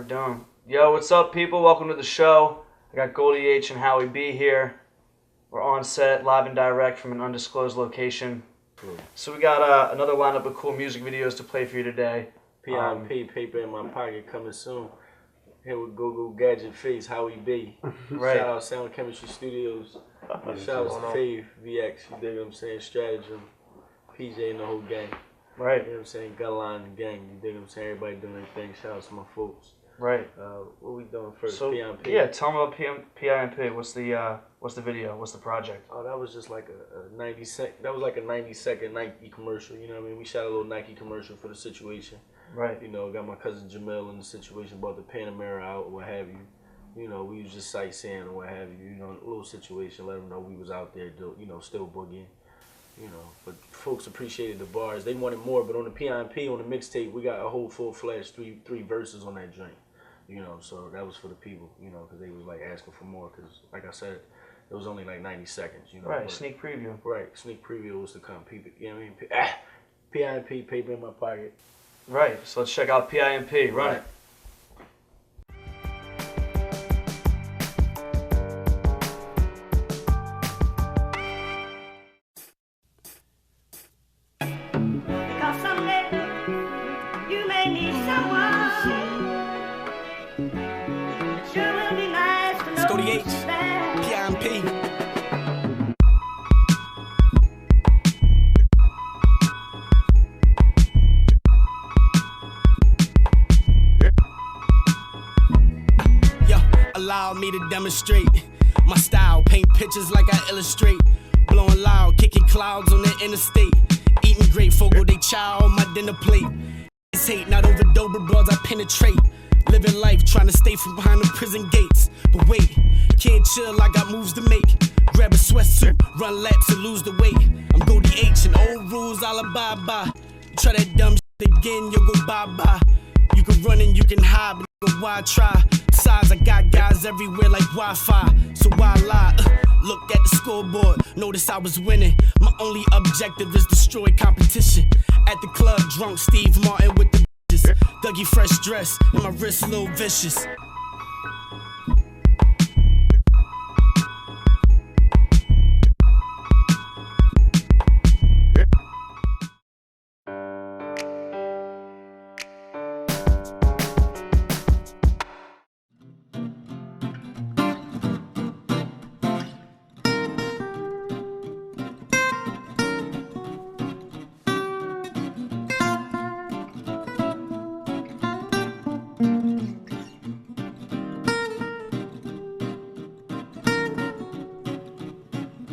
we're doing. Yo, what's up, people? Welcome to the show. I got Goldy H and Howie B here. We're on set, live and direct from an undisclosed location. Cool. So we got another lineup of cool music videos to play for you today. P.I.M.P. Paper in my pocket coming soon. Here with Google Gadget Face, Howie B. Right. Shout out Sound Chemistry Studios. Shout out to Fave, VX, you dig what I'm saying? Stratagem, PJ and the whole gang. Right. You know what I'm saying? Gutline and gang, you dig what I'm saying? Everybody doing their thing. Shout out to my folks. Right. What we doing first? So, P.I.M.P. Yeah, tell me about P.I.M.P. What's the video? What's the project? Oh, that was just like a 90-second Nike commercial, you know what I mean? We shot a little Nike commercial for the situation. Right. You know, got my cousin Jamel in the situation, brought the Panamera out, what have you. You know, we was just sightseeing or what have you. You know, a little situation, let them know we was out there, you know, still boogieing. You know, but folks appreciated the bars. They wanted more, but on the P.I.M.P. on the mixtape, we got a whole full-fledged three verses on that joint. You know, so that was for the people, you know, because they was like asking for more, because like I said, it was only like 90 seconds, you know. Right, sneak preview. Right, sneak preview was to come. People, you know what I mean? P.I.M.P. paper in my pocket. Right, so let's check out P.I.M.P. Run it. Goldy H, P.I.M.P. Yo, allow me to demonstrate my style, paint pictures like I illustrate, blowing loud, kicking clouds on the interstate, eating great fogo de chow on my dinner plate. It's hate, not over Dober broads I penetrate. Living life, trying to stay from behind the prison gates. But wait, can't chill, I got moves to make. Grab a sweatsuit, run laps and lose the weight. I'm Goldy H and old rules I'll abide by. Try that dumb shit again, you'll go bye-bye. You can run and you can hide, but why try? Besides, I got guys everywhere like Wi-Fi, so why lie? Look at the scoreboard, notice I was winning. My only objective is destroy competition. At the club, drunk Steve Martin with the Dougie fresh dress, and my wrist a little vicious.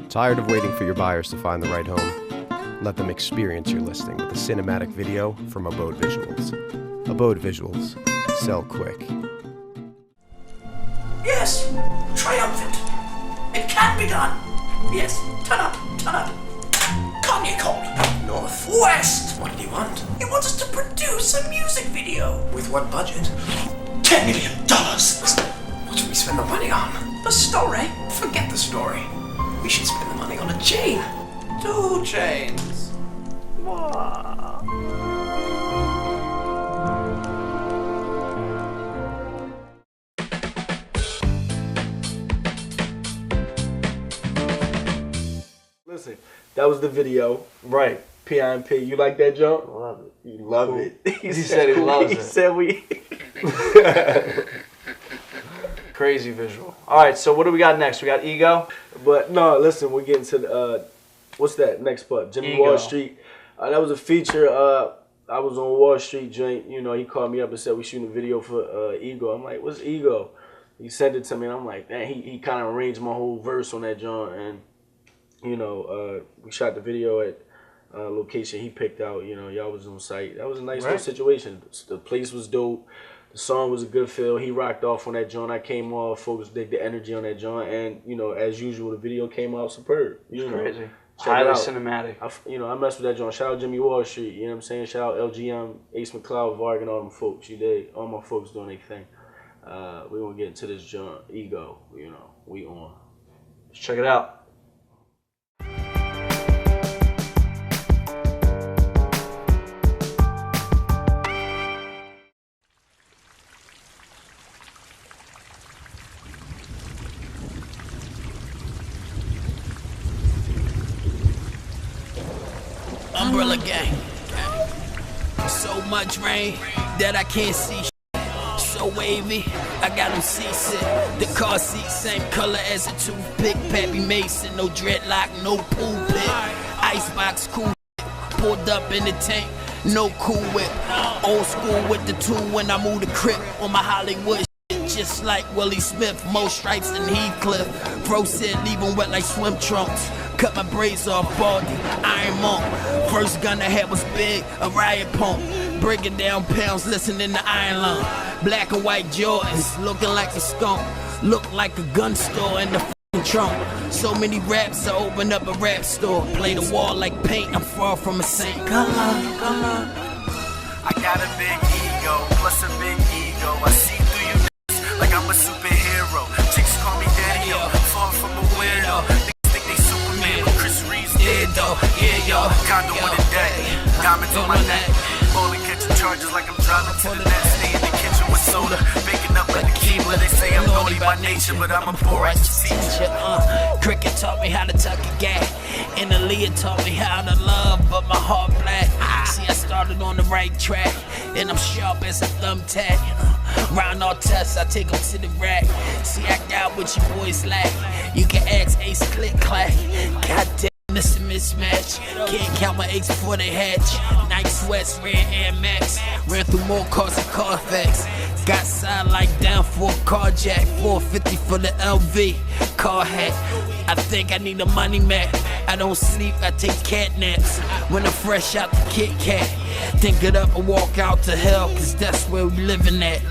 Tired of waiting for your buyers to find the right home? Let them experience your listing with a cinematic video from Abode Visuals. Abode Visuals. Sell quick. Yes, triumphant. It can be done. Yes, turn up. Kanye called. Northwest. What did he want? He wants us to produce a music video. With what budget? $10 million. What should we spend the money on? The story. Forget the story. We should spend the money on a chain. 2 chains. Wow. Listen, that was the video. Right. P.I.M.P. You like that jump? Love it. You love it. He said he loves it. He said we... Crazy visual. All right, so what do we got next? We got Ego. But no, listen, we're getting to the, what's that next part? Jimmy Ego. Wall Street. That was a feature. I was on Wall Street joint. You know, he called me up and said we shooting a video for Ego. I'm like, what's Ego? He sent it to me, and I'm like, man, he kind of arranged my whole verse on that joint. And, you know, we shot the video at a location he picked out. You know, y'all was on site. That was a nice little situation. The place was dope. The song was a good feel. He rocked off on that joint. I came off. Folks dig the energy on that joint. And, you know, as usual, the video came out superb. You know, crazy. check Highly it out. cinematic. I messed with that joint. Shout out Jimmy Wall Street. You know what I'm saying? Shout out LGM, Ace McCloud, Varg, and all them folks. You dig? All my folks doing their thing. We gonna get into this joint. Ego. You know, we on. Let's check it out. Gorilla Gang. So much rain that I can't see. So wavy, I got them seasick. The car seat same color as a toothpick. Pappy Mason, no dreadlock, no pool pit. Icebox cool, pulled up in the tank, no cool whip. Old school with the tool when I move the crib on my Hollywood. Just like Willie Smith, more stripes than Heathcliff. Bro said leave him wet like swim trunks. Cut my braids off, Baldy, Iron Monk. First gun I had was big, a riot pump. Breaking down pounds, listening to Iron Lung. Black and white Jordans, looking like a skunk. Look like a gun store in the f***ing trunk. So many raps, I open up a rap store. Play the wall like paint, I'm far from a saint. Come on, come on. I got a big ego, plus a big ego. I see through you niggas like I'm a superhero. Chicks call me daddy, far from a weirdo. Niggas think they Superman, but Chris Reeves dead though. Yeah, yo, condo with a daddy, diamonds on my neck. Bowling, catching charges like I'm driving to the net. Stay in the kitchen with soda, baking up like the Keebler. They say I'm naughty by nature, but I'm a poor righteous teacher. Cricket taught me how to tuck a gat, and Aaliyah taught me how to love, but my heart black. See, I started on the right track, and I'm sharp as a thumbtack. Round all tests, I take them to the rack. See, I got what you boys lack. You can ask Ace Click Clack. Goddamn. This a mismatch. Can't count my eggs before they hatch. Nike sweats, ran Air Max. Ran through more cars than Carfax. Got signed like down for a car jack. 450 for the LV car hat. I think I need a money Mac. I don't sleep, I take cat naps. When I'm fresh out the Kit Kat. Then get up and walk out to hell, cause that's where we living at.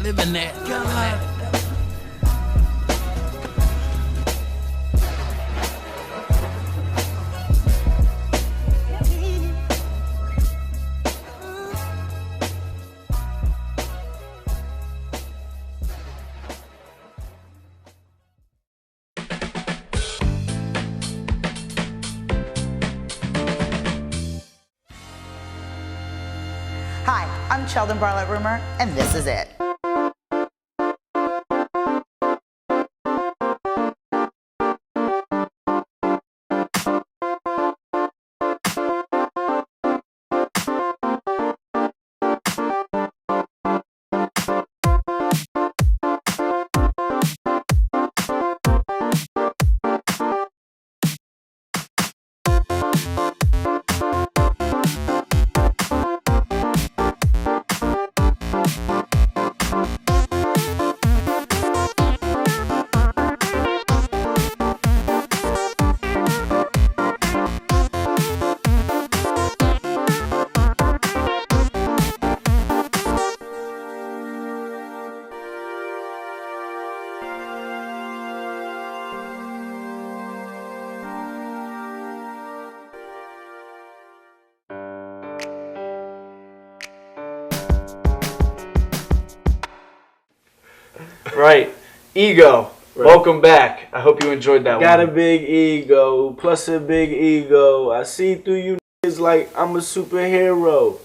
Hi, I'm Sheldon Barlett Rumor, and this is it. Right. Ego. Right. Welcome back. I hope you enjoyed that Got one. a big ego, plus a big ego. I see through you niggas like I'm a superhero.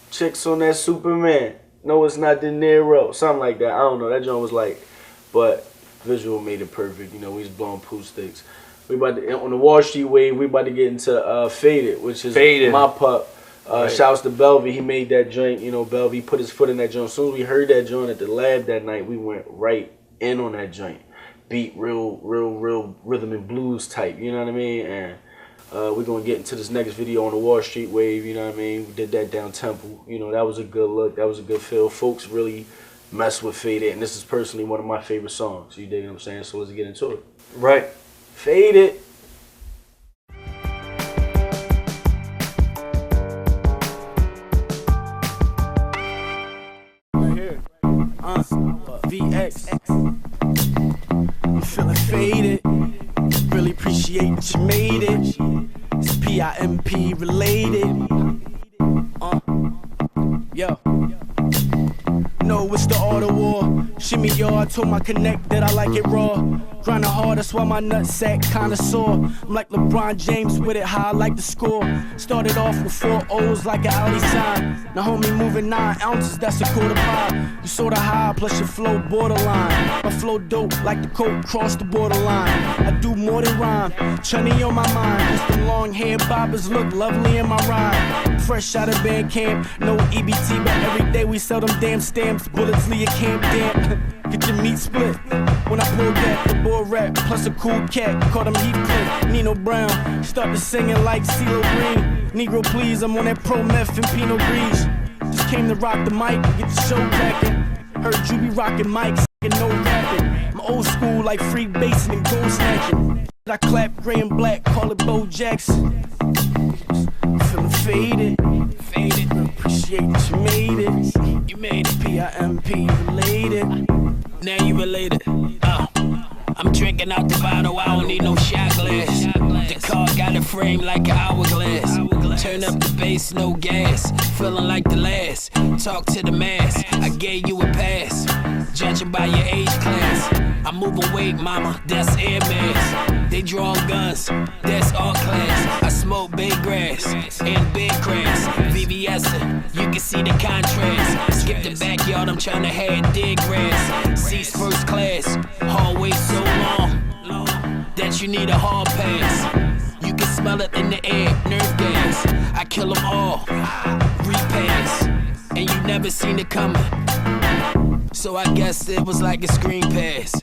Chicks on that Superman. No, it's not De Niro. Something like that. I don't know. That joint was like, but visual made it perfect. You know, we was blowing poo sticks. We about to, on the Wall Street wave, we about to get into Faded, which is my pup. Shouts to Belvy. He made that joint. You know, Belvy put his foot in that joint. As soon as we heard that joint at the lab that night, we went right in on that joint. Beat real rhythm and blues type. You know what I mean? And we're gonna get into this next video on the Wall Street wave. You know what I mean? We did that down Temple. You know, that was a good look. That was a good feel. Folks really mess with Faded, and this is personally one of my favorite songs. You dig what I'm saying? So let's get into it. Right. Faded. VX. I'm feeling faded. Really appreciate that you made it. It's PIMP related. Yo. No, it's the auto war. Shimmy, y'all, I told my connect that I like it raw. Grinding hard, that's why my nutsack kinda sore. I'm like LeBron James with it, how I like to score. Started off with 4 O's like an alley sign. Now homie moving 9 ounces, that's a quarter pie. You sorta high, plus your flow borderline. My flow dope like the coat cross the borderline. I do more than rhyme, chunny on my mind. Just the long hair bobbers look lovely in my ride. Fresh out of band camp, no EBT, but every day we sell them damn stamps. Bullets leave your camp damp. Get your meat split. When I pull that, the boy rap, plus a cool cat. Call him Heathcliff, Nino Brown. Started singing like CeeLo Green. Negro, please, I'm on that pro meth and Pinot Gris. Just came to rock the mic, get the show cracking. Heard you be rocking mics, and no rapping. I'm old school like free basing and gold snatching. I clap gray and black, call it Bo Jackson. Feeling faded, faded. Appreciate that you made it. You made it. PIMP related. Now you related. I'm drinking out the bottle, I don't need no shot glass. The car got a frame like an hourglass. Turn up the bass, no gas. Feeling like the last. Talk to the mass, I gave you a pass. Judging by your age class. I'm moving weight, mama, that's Air Max. They draw guns, that's all class. I smoke big grass and big grass. VVS'ing, you can see the contrast. Skip the backyard, I'm trying to have dig grass. Seats first class, hallway so long that you need a hall pass. You can smell it in the air, nerve gas. I kill them all, repass. And you never seen it coming. So I guess it was like a screen pass.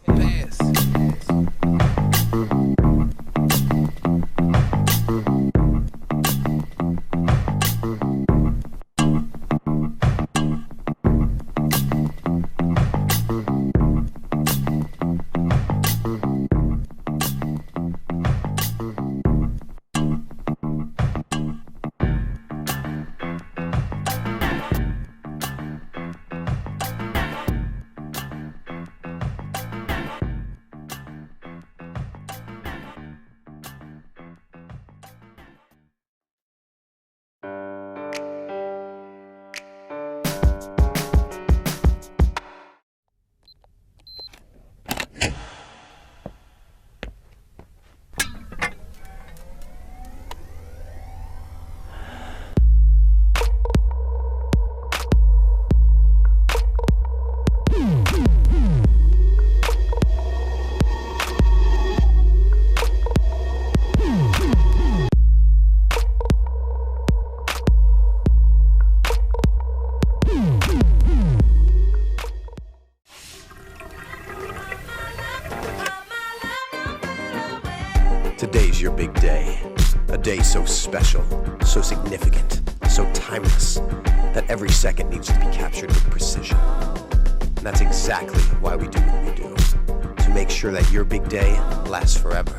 Today's your big day. A day so special, so significant, so timeless, that every second needs to be captured with precision. And that's exactly why we do what we do. To make sure that your big day lasts forever.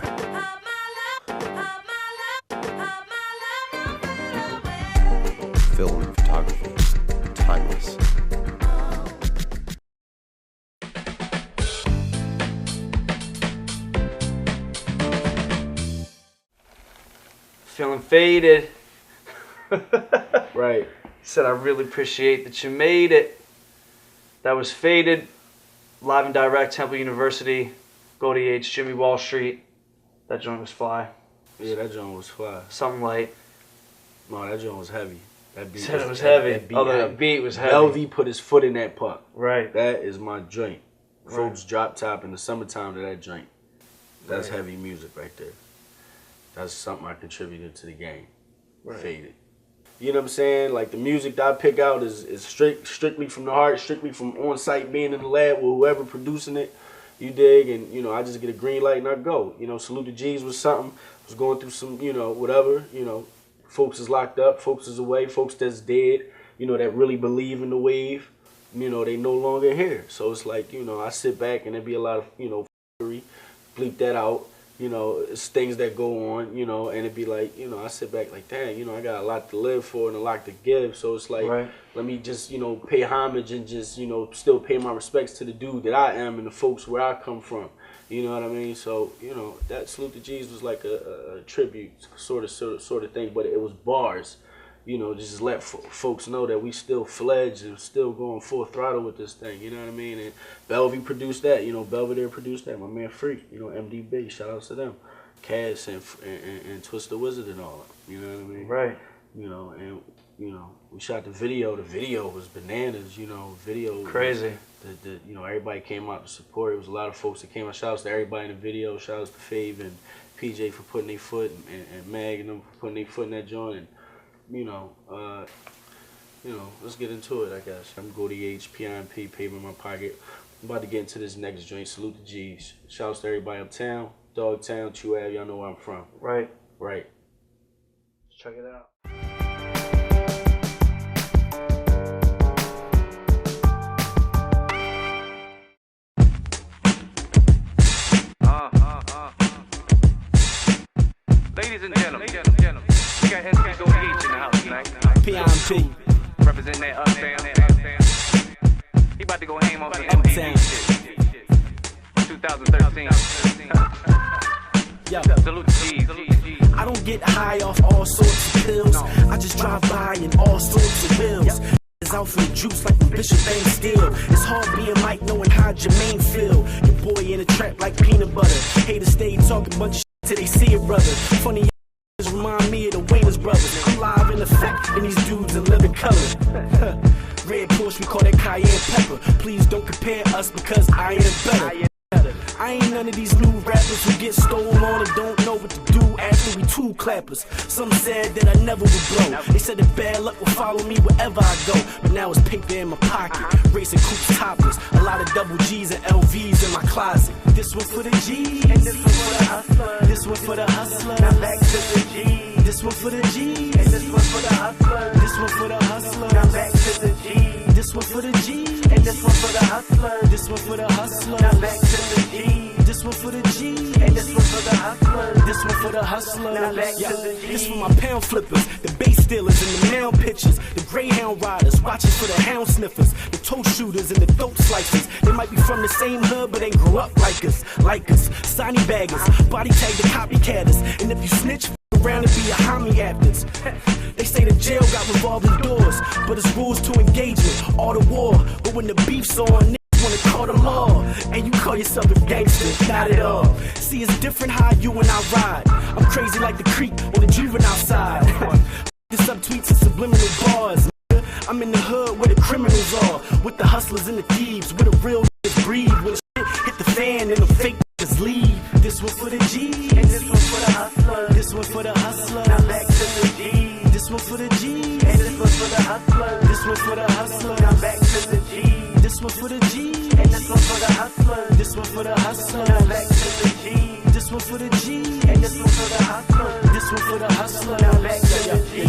Film and photography, timeless. Feeling faded. Right. He said, I really appreciate that you made it. That was Faded, live and direct, Temple University, Goldy H, Jimmy Wall Street. That joint was fly. Yeah, that joint was fly. Something light. No, that joint was heavy. That beat Said it was heavy. That beat, The beat was heavy. LV put his foot in that part. Right. That is my joint. Right. Folks drop top in the summertime to that joint. That's Right. heavy music right there. That's something I contributed to the game. Right. Faded. You know what I'm saying? Like the music that I pick out is strictly from the heart, strictly from on site being in the lab with whoever producing it. You dig? And you know, I just get a green light and I go. You know, Salute the G's was something. Was going through some, you know, whatever. You know, folks is locked up, folks is away, folks that's dead. You know, that really believe in the wave. You know, they no longer here. So it's like, you know, I sit back and there be a lot of, you know, bleep that out. You know, it's things that go on, you know, and it'd be like, you know, I sit back like, dang, you know, I got a lot to live for and a lot to give. So it's like, Right. let me just, you know, pay homage and just, you know, still pay my respects to the dude that I am and the folks where I come from. You know what I mean? So, you know, that Salute the G's was like a tribute sort of thing, but it was bars. you know, just let folks know that we still fledged and still going full throttle with this thing, you know what I mean? And Belvy produced that, you know, Belvedere produced that, my man Freak, you know, MDB, shout outs to them. Cass and Twist the Wizard and all that, you know what I mean? Right. You know, and, you know, we shot the video was bananas, you know, video. Crazy. You know, everybody came out to support. It was a lot of folks that came out. Shout outs to everybody in the video, shout outs to Fave and PJ for putting their foot, and Mag and them for putting their foot in that joint. And, you know, let's get into it, I guess. I'm Goldy H, PIMP, paper in my pocket. I'm about to get into this next joint. Salute the G's. Shouts to everybody uptown, Dogtown, True Ave, y'all know where I'm from. Right. Right. Let's check it out. Ladies and gentlemen, we got NC Goldy H in the house tonight. PIMP. Representing that uptown. He about to go aim on some MTV shit. 2013. Yo. Salute the G's. I don't get high off all sorts of pills. I just drive by in all sorts of bills. Is out for the juice like when Bishop Bang Steel. It's hard being Mike knowing how Jermaine feel. Your boy in a trap like peanut butter. Haters stay talking bunch of shit till they see it, brother. Funny remind me of the Wayne's brothers. I'm live in effect, and these dudes in living color. Red Porsche, we call that cayenne pepper. Please don't compare us because I am better. I ain't none of these new rappers who get stolen on and don't know what to do after we two clappers. Some said that I never would blow. They said that bad luck will follow me wherever I go. But now it's paper in my pocket, racing coupes topless. A lot of double G's and LVs in my closet. This one for the G's, and this one for the hustler. This one for the hustler. Now back to the G's. This one for the G's, and this one for the hustler. This one for the hustler. Now back to the G's. This one for the G's, and this one for the hustler. This one for the hustler. Now back to the G's. This one for the G, and this one for the hustler. This one for the hustler. Now back to the G. This for my pound flippers, the base stealers and the now pitchers, the greyhound riders, watching for the hound sniffers, the toe shooters and the dope slicers. They might be from the same hood, but ain't grew up like us. Sonny baggers, body tag the copycatters, and if you snitch around and be a homie afters. They say the jail got revolving doors, but it's rules to engagement, all the war. But when the beef's on, wanna call the law, and you call yourself a gangster, not at all. See, it's different how you and I ride. I'm crazy like the creek on the juvenile side. The subtweets and subliminal bars. I'm in the hood where the criminals are, with the hustlers and the thieves, where the real niggas breathe. When the shit hit the fan and the fake niggas leave. This one for the G, and this one for the hustler. This one for the hustler. Now back to the G. This one for the G, and this one for the hustler. This one for the hustler. Now back to the G. This one for the G, and this one for the hustler. This one for the hustler. Now back to the G. This one for the G, and this one for the hustler. This one for the hustler. Now back to the G.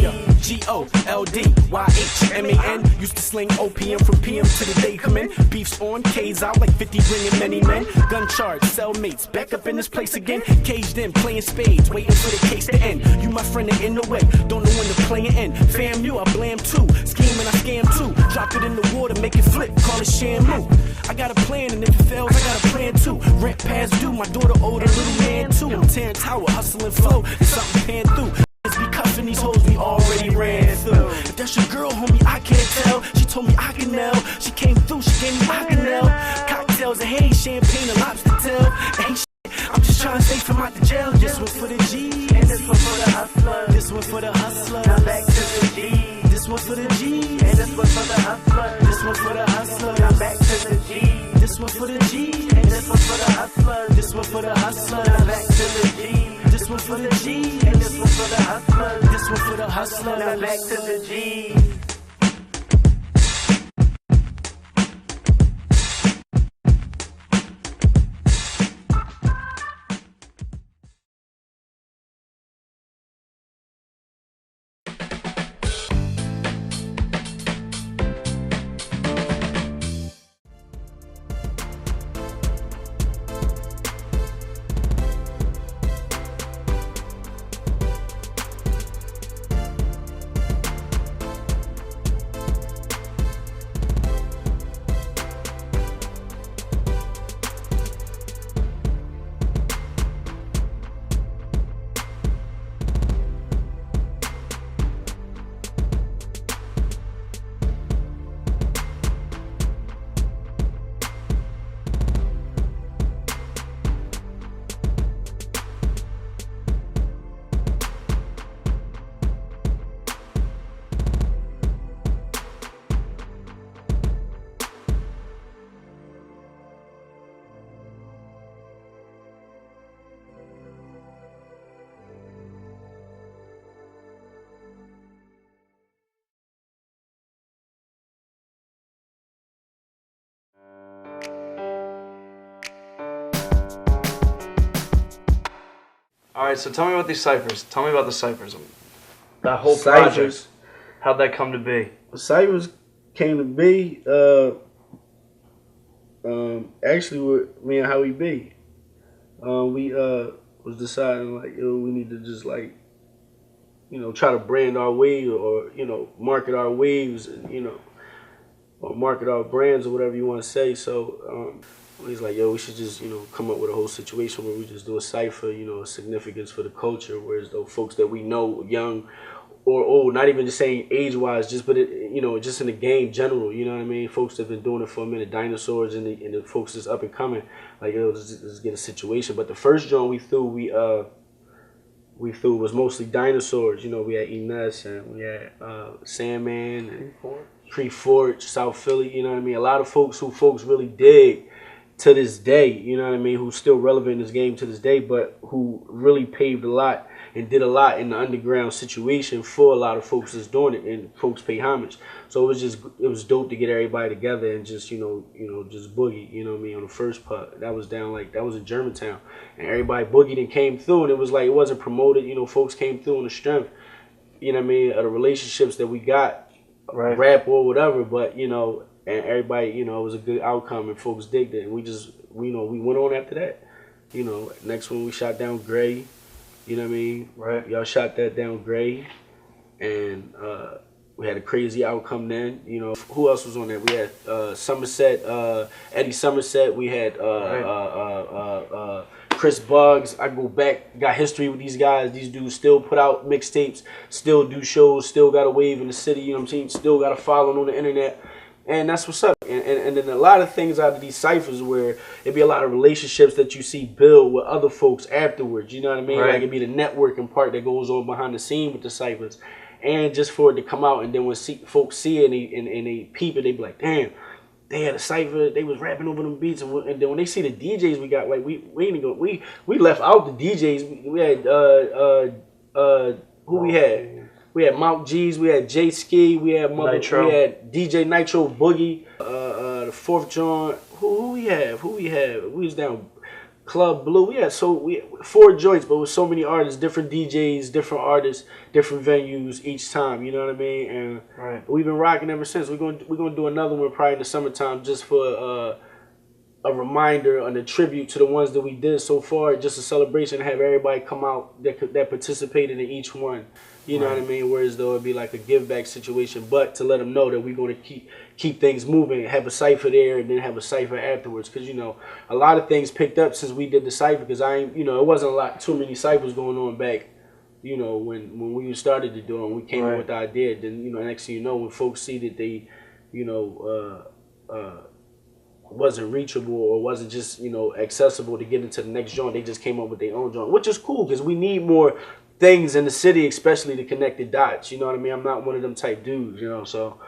GOLDYHMAN used to sling OPM from PM to the day come in. Beefs on, K's out like 50 bringing many men. Gun charge, cellmates, back up in this place again. Caged in, playing spades, waiting for the case to end. You my friend are in the way, don't know when to play it in. Fam you, I blame too. Scheme and I scam too. Drop it in the water, make it flip, call it shamu. I got a plan, and if it fails, I got a plan too. Rent past due, my daughter owed a little man too. I'm tearing tower, hustling flow, it's something pan through. Be cuffing these hoes we already ran through. If that's your girl, homie, I can't tell. She told me I can nail. She came through, she gave me I can nail. Cocktails and hay, champagne and lobster tail. Ain't shit, I'm just trying to stay from out the jail. This one for the G, and this one for the hustler. This one for the hustler. Now back to the G. This one for the G, and this one for the hustler. This one for the hustler. Now back to the G. This one for the G, and this one for the hustler. This one for the hustler. Now back to the G. This one for the G, and this one for the hustler. This one for the hustler. Now back to the G. All right, so tell me about these ciphers. Tell me about the ciphers. That whole project. Ciphers. How'd that come to be? Ciphers came to be actually with me and Howie B. We was deciding like, yo, we need to just like, try to brand our wave or, market our waves and, or market our brands or whatever you want to say. So he's like, yo, we should just, come up with a whole situation where we just do a cipher, a significance for the culture, whereas those folks that we know, young or old, not even just saying age-wise, just but just in the game general, you know what I mean? Folks that have been doing it for a minute, dinosaurs and the folks that's up and coming, like, let's get a situation. But the first joint we threw was mostly dinosaurs. We had Ines and we had Sandman and Pre-Forge, South Philly, you know what I mean? A lot of folks who really dig to this day, you know what I mean, who's still relevant in this game to this day, but who really paved a lot and did a lot in the underground situation for a lot of folks that's doing it, and folks pay homage. So it was dope to get everybody together and just, just boogie, you know what I mean, on the first part. That was in Germantown. And everybody boogied and came through, and it was like, it wasn't promoted, folks came through on the strength, you know what I mean, of the relationships that we got, right, rap or whatever, but, and everybody, it was a good outcome and folks digged it. And we just, we went on after that. Next one we shot down Gray. You know what I mean? Right. Y'all shot that down Gray, and we had a crazy outcome then. Who else was on there? We had Somerset, Eddie Somerset. We had Chris Buggs. I go back, got history with these guys. These dudes still put out mixtapes, still do shows, still got a wave in the city. You know what I'm saying? Still got a following on the internet. And that's what's up. And then a lot of things out of these ciphers where it be a lot of relationships that you see build with other folks afterwards. You know what I mean? Right. Like it be the networking part that goes on behind the scene with the ciphers. And just for it to come out, and then when folks see it and they peep it, they be like, damn, they had a cipher, they was rapping over them beats. And then when they see the DJs we got, like we left out the DJs. We had who we had? We had Mount G's, we had J Ski, we had DJ Nitro Boogie, the fourth joint. Who we have? We was down Club Blue. We had 4 joints, but with so many artists, different DJs, different artists, different venues each time. You know what I mean? And we've been rocking ever since. We're gonna do another one probably in the summertime, just for a reminder and a tribute to the ones that we did so far. Just a celebration to have everybody come out that participated in each one. You know what I mean? Whereas though it'd be like a give back situation, but to let them know that we're going to keep things moving, have a cipher there, and then have a cipher afterwards. Because a lot of things picked up since we did the cipher. Because it wasn't too many ciphers going on back, when we started to do it, and we came up with the idea. Then next thing you know, when folks see that they, wasn't reachable or wasn't just accessible to get into the next joint, they just came up with their own joint, which is cool because we need more things in the city, especially to connect the dots. You know what I mean? I'm not one of them type dudes, so.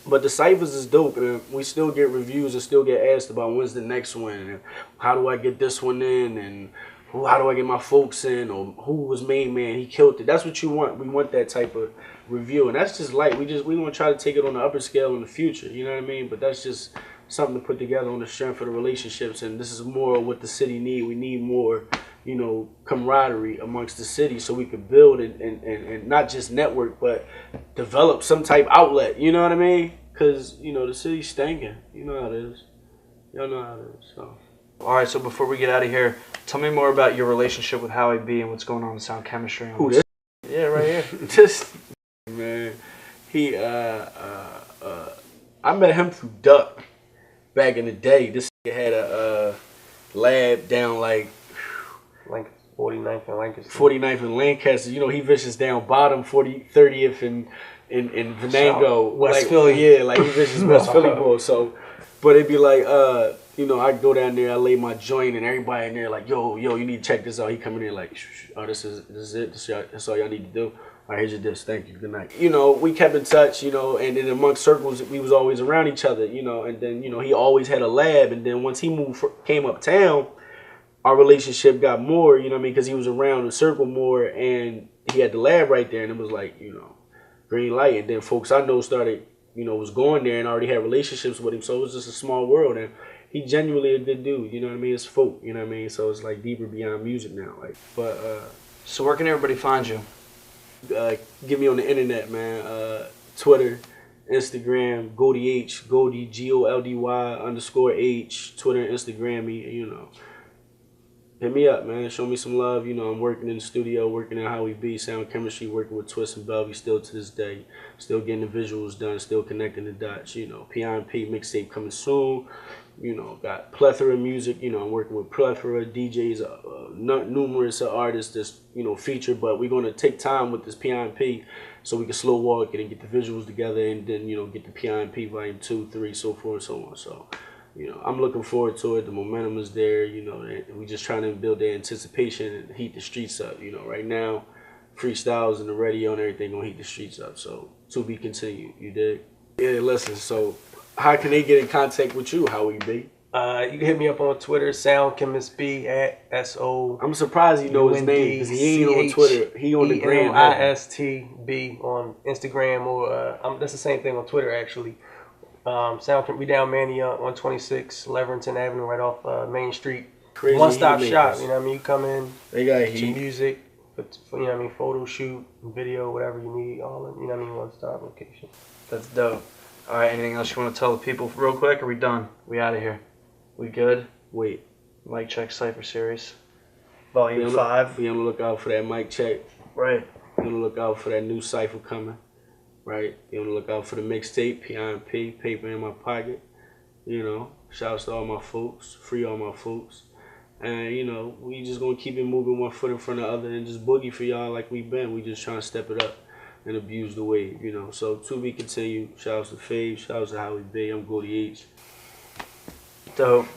But the ciphers is dope, and we still get reviews and still get asked about when's the next one, and how do I get this one in, and how do I get my folks in, or who was main man, he killed it. That's what you want. We want that type of review, and that's just light. We want to try to take it on the upper scale in the future. You know what I mean? But that's just something to put together on the strength of the relationships, and this is more what the city need. We need more, camaraderie amongst the city so we could build and not just network, but develop some type outlet. You know what I mean? Because, the city's stinking. You know how it is. Y'all know how it is. So. All right, so before we get out of here, tell me more about your relationship with Howie B and what's going on in Sound Chemistry. Who this? Yeah, right here. Just, man, he, I met him through Duck back in the day. This had a lab down like 49th and Lancaster. 49th and Lancaster. He vicious down bottom 30th and in Venango. West Philly. Yeah, like he vicious West Philly boy. So, but it'd be like, I go down there, I lay my joint, and everybody in there like, yo, you need to check this out. He coming in like, this is it. That's all y'all need to do. All right, here's your disc. Thank you. Good night. We kept in touch, and then amongst circles, we was always around each other, and then, he always had a lab, and then once he came uptown, our relationship got more, because he was around the circle more, and he had the lab right there, and it was like, green light. And then folks I know started, was going there and already had relationships with him, so it was just a small world. And he genuinely a good dude. You know what I mean? It's folk. You know what I mean? So it's like deeper beyond music now. Like, but so where can everybody find you? Get me on the internet, man. Twitter, Instagram, Goldy H, Goldy GOLDY_H. Twitter, Instagram me. You know. Hit me up, man. Show me some love. You know, I'm working in the studio, working at How We Be, sound chemistry, working with Twist and Velvy still to this day. Still getting the visuals done, still connecting the dots. You know, P.I.M.P. mixtape coming soon. You know, got plethora of music. You know, I'm working with plethora of DJs, numerous artists that's, you know, featured. But we're going to take time with this P.I.M.P. so we can slow walk it and get the visuals together and then, you know, get the P.I.M.P. volume 2, 3, so forth and so on. So, you know, I'm looking forward to it. The momentum is there. You know, we're just trying to build the anticipation and heat the streets up. You know, right now, freestyles and the radio and everything gonna heat the streets up. So, to be continued. You dig? Yeah, listen. So, how can they get in contact with you? How we be? You can hit me up on Twitter, SoundChemistB at SO. I'm surprised you know his name because he ain't on Twitter. He on the gram. ISTB on Instagram or that's the same thing on Twitter actually. We down Mania on 126 Leverington Avenue, right off Main Street. Crazy one-stop shop. You know what I mean? You come in, they got get your music, you know what I mean? Photo shoot, video, whatever you need, all in, you know what I mean? One-stop location. That's dope. All right, anything else you want to tell the people real quick? Are we done? We out of here? We good? Wait. Mic Check Cypher Series. Volume 5. Be on the lookout for that mic check. Right. Be on the lookout for that new Cypher coming. Right? Be on the lookout for the mixtape, P.I.M.P., paper in my pocket. You know, shouts to all my folks, free all my folks. And, you know, we just gonna keep it moving one foot in front of the other and just boogie for y'all like we been. We just trying to step it up and abuse the wave, you know. So, to be continued. Shouts to Fave, shouts to How We Be. I'm Goldy H. Dope.